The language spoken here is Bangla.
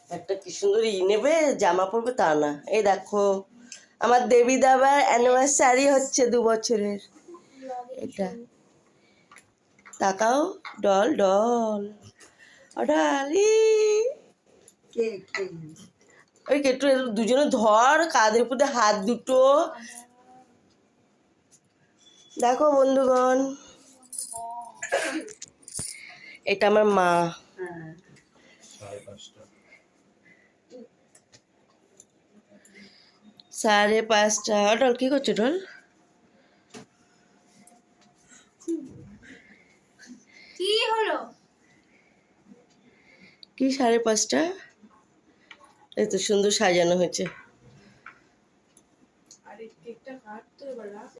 একটা কি সুন্দর নেবে জামা পরবে তা না। এই দেখো আমার দেবী দাবার অ্যানিভার্সারি হচ্ছে 2 বছরের। এটা তাকাও, ডল ডল ডালি। ওই একটু দুজনে ধর, কাঁধের উপর দিয়ে হাত দুটো। দেখো বন্ধুগণ, এটা আমার মা। 5:30। ডল কি করছো ডল? কি হলো? কি 5:30? এই তো সুন্দর সাজানো হয়েছে।